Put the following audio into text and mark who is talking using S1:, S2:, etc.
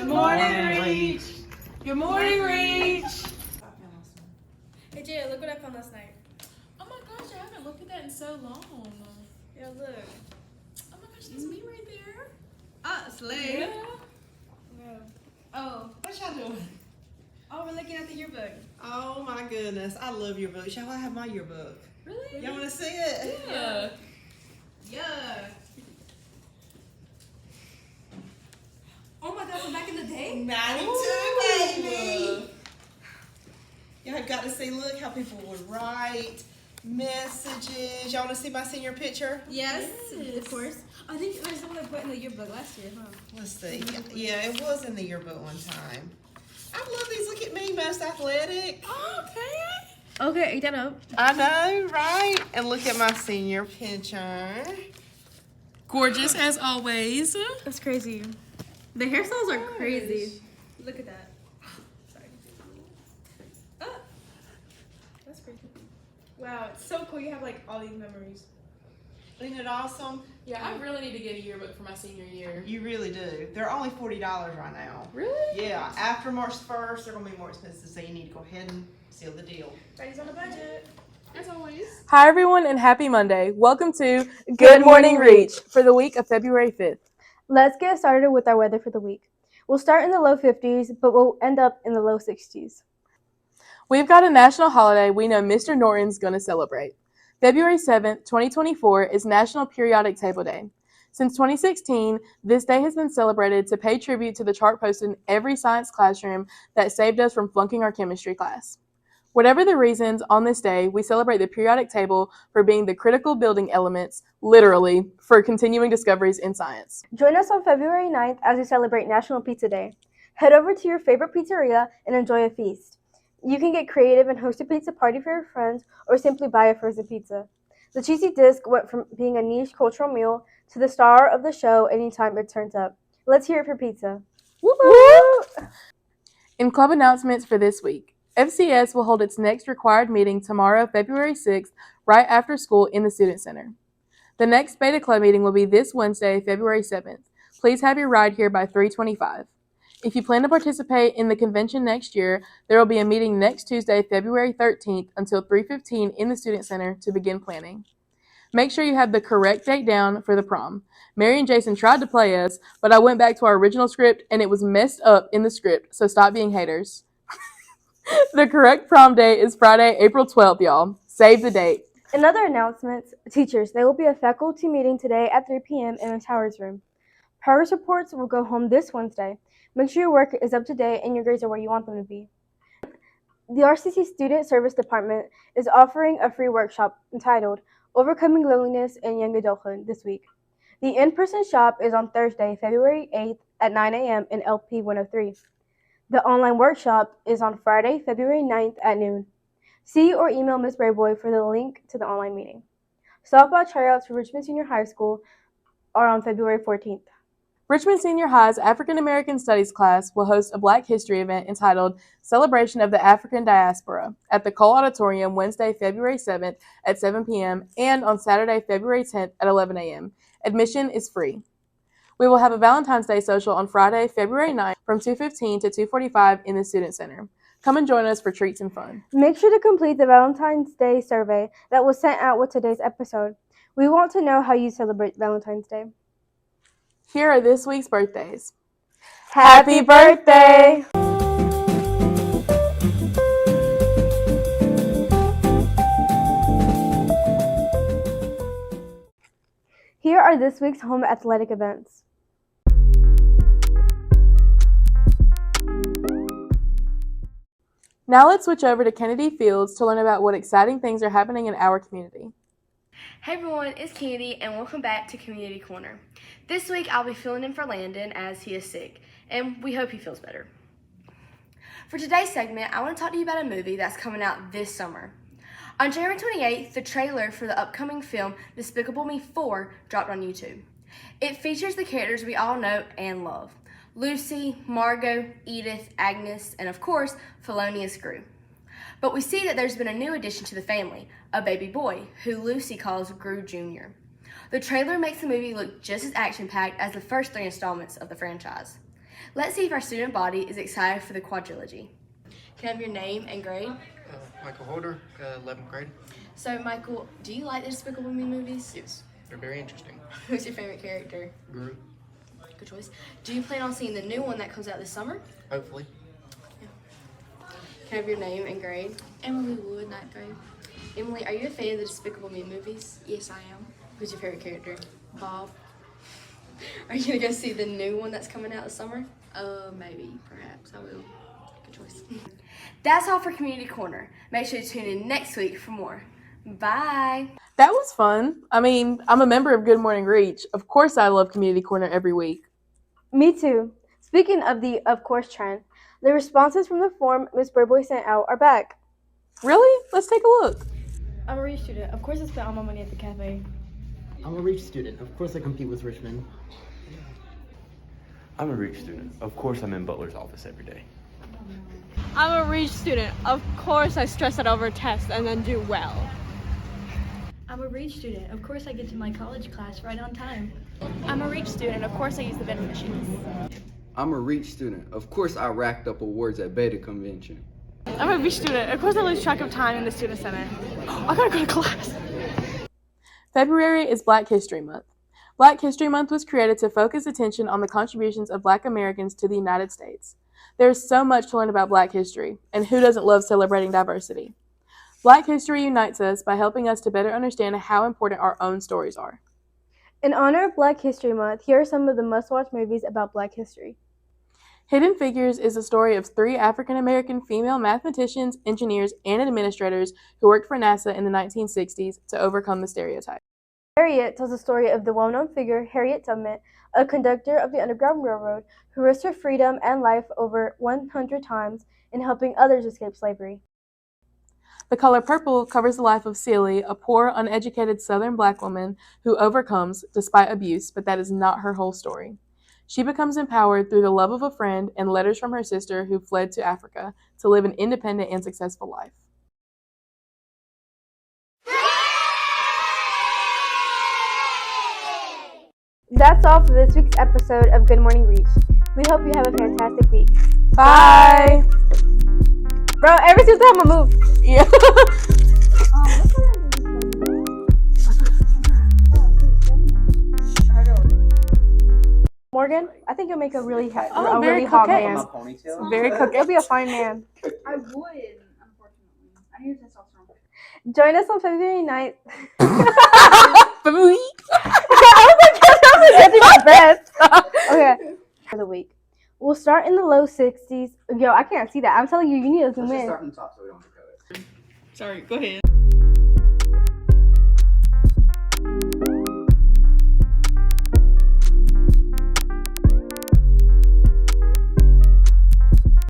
S1: morning, REaCH. Good morning, REaCH.
S2: Hey Jay, look what I found last night.
S1: Oh my gosh, I haven't looked at that in so long.
S2: Yeah, look.
S1: Oh my gosh, that's me right there.
S3: Slay.
S2: Yeah.
S3: Oh, what y'all doing?
S2: Oh, we're looking at the yearbook.
S3: Oh my goodness, I love yearbooks. Y'all, I have my yearbook.
S1: Really?
S3: Y'all want to see it?
S1: Yeah.
S3: Yeah.
S2: Oh my gosh, I'm back in the day?
S3: 92, baby. Y'all have got to see, look how people would write messages. Y'all want to see my senior picture?
S2: Yes, of course. I think there's someone that put in the yearbook last year, huh?
S3: Let's see. Yeah, it was in the yearbook one time. I love these. Look at me, most athletic.
S1: Okay.
S2: Okay, eat that up.
S3: I know, right? And look at my senior picture.
S1: Gorgeous as always.
S2: That's crazy. The hairstyles are crazy. Look at that. Sorry. Ah, that's crazy. Wow, it's so cool. You have like all these memories.
S3: Isn't it awesome?
S1: Yeah, I really need to get a yearbook for my senior year.
S3: You really do. They're only $40 right now.
S1: Really?
S3: Yeah, after March 1st, they're going to be more expensive, so you need to go ahead and seal the deal.
S2: Daddy's on a budget.
S1: As always.
S4: Hi, everyone, and happy Monday. Welcome to Good Morning REaCH for the week of February 5th.
S5: Let's get started with our weather for the week. We'll start in the low 50s, but we'll end up in the low 60s.
S4: We've got a national holiday we know Mr. Norton's going to celebrate. February 7th, 2024 is National Periodic Table Day. Since 2016, this day has been celebrated to pay tribute to the chart posted in every science classroom that saved us from flunking our chemistry class. Whatever the reasons, on this day, we celebrate the periodic table for being the critical building elements, literally, for continuing discoveries in science.
S5: Join us on February 9th as we celebrate National Pizza Day. Head over to your favorite pizzeria and enjoy a feast. You can get creative and host a pizza party for your friends or simply buy a frozen pizza. The cheesy disc went from being a niche cultural meal to the star of the show anytime it turns up. Let's hear it for pizza. Woo-hoo!
S4: In club announcements for this week, FCS will hold its next required meeting tomorrow, February 6th, right after school in the Student Center. The next Beta Club meeting will be this Wednesday, February 7th. Please have your ride here by 3:25. If you plan to participate in the convention next year, there will be a meeting next Tuesday, February 13th until 3:15 in the Student Center to begin planning. Make sure you have the correct date down for the prom. Mary and Jason tried to play us, but I went back to our original script and it was messed up in the script, so stop being haters. The correct prom date is Friday, April 12th, y'all. Save the date.
S5: In other announcements, teachers, there will be a faculty meeting today at 3 p.m. in Ms. Howard's room. Progress reports will go home this Wednesday. Make sure your work is up to date and your grades are where you want them to be. The RCC Student Service Department is offering a free workshop entitled Overcoming Loneliness in Young Adulthood this week. The in-person shop is on Thursday, February 8th at 9 a.m. in LP 103. The online workshop is on Friday, February 9th at noon. See or email Ms. Brayboy for the link to the online meeting. Softball tryouts for Richmond Senior High School are on February 14th.
S4: Richmond Senior High's African American Studies class will host a Black History event entitled Celebration of the African Diaspora at the Cole Auditorium Wednesday, February 7th at 7 p.m. and on Saturday, February 10th at 11 a.m. Admission is free. We will have a Valentine's Day social on Friday, February 9th from 2:15 to 2:45 in the Student Center. Come and join us for treats and fun.
S5: Make sure to complete the Valentine's Day survey that was sent out with today's episode. We want to know how you celebrate Valentine's Day.
S4: Here are this week's birthdays.
S5: Happy birthday! Here are this week's home athletic events.
S4: Now let's switch over to Kennedy Fields to learn about what exciting things are happening in our community.
S6: Hey everyone, it's Kennedy and welcome back to Community Corner. This week I'll be filling in for Landon as he is sick, and we hope he feels better. For today's segment, I want to talk to you about a movie that's coming out this summer. On January 28th, the trailer for the upcoming film Despicable Me 4 dropped on YouTube. It features the characters we all know and love: Lucy, Margot, Edith, Agnes, and of course, Felonious Gru. But we see that there's been a new addition to the family, a baby boy, who Lucy calls Gru Jr. The trailer makes the movie look just as action-packed as the first 3 installments of the franchise. Let's see if our student body is excited for the quadrilogy. Can I have your name and grade?
S7: Michael Holder, 11th grade.
S6: So, Michael, do you like the Despicable Me movies?
S7: Yes, they're very interesting.
S6: Who's your favorite character?
S7: Guru,
S6: Good choice. Do you plan on seeing the new one that comes out this summer?
S7: hopefully.
S6: Can I have your name and grade?
S8: Emily Wood, 9th grade.
S6: Emily, are you a fan of the Despicable Me movies?
S8: Yes, I am.
S6: Who's your favorite character?
S8: Bob.
S6: Are you gonna go see the new one that's coming out this summer?
S8: Maybe, perhaps. I will.
S6: Good choice. That's all for Community Corner. Make sure to tune in next week for more. Bye.
S4: That was fun. I mean, I'm a member of Good Morning Reach. Of course I love Community Corner every week.
S5: Me too. Speaking of the of course trend, the responses from the form Miss Burboy sent out are back.
S4: Really? Let's take a look.
S2: I'm a REaCH student. Of course I spent all my money at the cafe.
S9: I'm a REaCH student. Of course I compete with Richmond.
S10: I'm a REaCH student. Of course I'm in Butler's office every day.
S11: I'm a REaCH student. Of course I stress out over tests and then do well.
S8: I'm a REaCH student. Of course I get to my college class right on time.
S2: I'm a REaCH student. Of course I use the vending machines.
S12: I'm a REaCH student. Of course I racked up awards at Beta Convention.
S11: I'm a REaCH student. Of course I lose track of time in the student center. I gotta go to class.
S4: February is Black History Month. Black History Month was created to focus attention on the contributions of Black Americans to the United States. There is so much to learn about Black history, and who doesn't love celebrating diversity? Black history unites us by helping us to better understand how important our own stories are.
S5: In honor of Black History Month, here are some of the must-watch movies about Black history.
S4: Hidden Figures is the story of 3 African-American female mathematicians, engineers, and administrators who worked for NASA in the 1960s to overcome the stereotype.
S5: Harriet tells the story of the well-known figure Harriet Tubman, a conductor of the Underground Railroad who risked her freedom and life over 100 times in helping others escape slavery.
S4: The Color Purple covers the life of Celie, a poor, uneducated Southern Black woman who overcomes, despite abuse, but that is not her whole story. She becomes empowered through the love of a friend and letters from her sister who fled to Africa to live an independent and successful life.
S5: That's all for this week's episode of Good Morning REaCH. We hope you have a fantastic week.
S4: Bye!
S5: Bro, every single time I move.
S4: Yeah.
S5: Morgan, I think you'll make a really hot,
S4: Oh,
S5: a
S4: very
S5: really hot
S4: coquette.
S5: man.
S9: Ponytail?
S4: Very
S5: You'll
S4: coquette.
S5: be a fine man.
S8: I would, unfortunately. I need testosterone.
S5: Join us on February 9th.
S4: February.
S5: I was getting my breath. Okay, for the week. We'll start in the low 60s. Yo, I can't see that. I'm telling you, you need to zoom
S9: Let's just
S5: in.
S9: start from the top so we don't have to cut it.
S1: Sorry, go ahead.